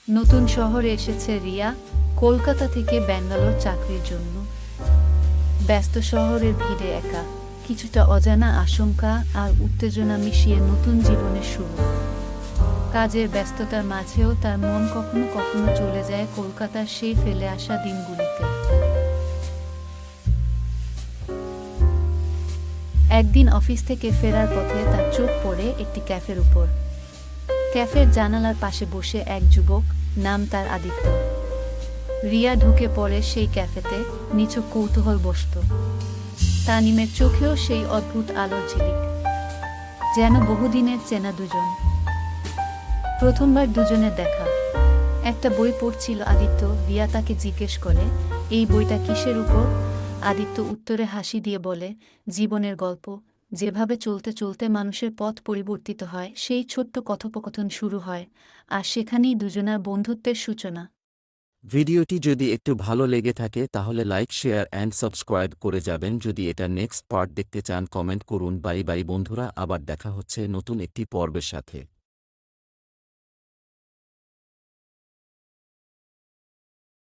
নতুন শহরে এসেছে রিয়া, কলকাতা থেকে ব্যাঙ্গালোর চাকরির জন্য। ব্যস্ত শহরের ভিড়ে একা, কিছুটা অজানা আশঙ্কা আর উত্তেজনা মিশিয়ে নতুন জীবনের শুরু। কাজের ব্যস্ততার মাঝেও তার মন কখনো কখনো চলে যায় কলকাতার সেই ফেলে আসা দিনগুলিতে। একদিন অফিস থেকে ফেরার পথে তার চোখ পড়ে একটি ক্যাফের উপর। ক্যাফের জানালার পাশে বসে এক যুবক, নাম তার আদিত্য। রিয়া ঢুকে পড়ে সেই ক্যাফেতে, নিছক কৌতূহল বসত। তানিমের চোখেও সেই অদ্ভুত আলোর ঝিলিক, যেন বহুদিনের চেনা দুজন। প্রথমবার দুজনের দেখা। একটা বই পড়ছিল আদিত্য। রিয়া তাকে জিজ্ঞেস করে, এই বইটা কিসের উপর? আদিত্য উত্তরে হাসি দিয়ে বলে, জীবনের গল্প। যেভাবে চলতে চলতে মানুষের পথ পরিবর্তিত হয়, সেই ছোট্ট কথোপকথন শুরু হয়, আর সেখানেই দুজনার বন্ধুত্বের সূচনা। ভিডিওটি যদি একটু ভালো লেগে থাকে তাহলে লাইক, শেয়ার অ্যান্ড সাবস্ক্রাইব করে যাবেন। যদি এটা নেক্সট পার্ট দেখতে চান কমেন্ট করুন। বাই বাই বন্ধুরা, আবার দেখা হচ্ছে নতুন একটি পর্বের সাথে।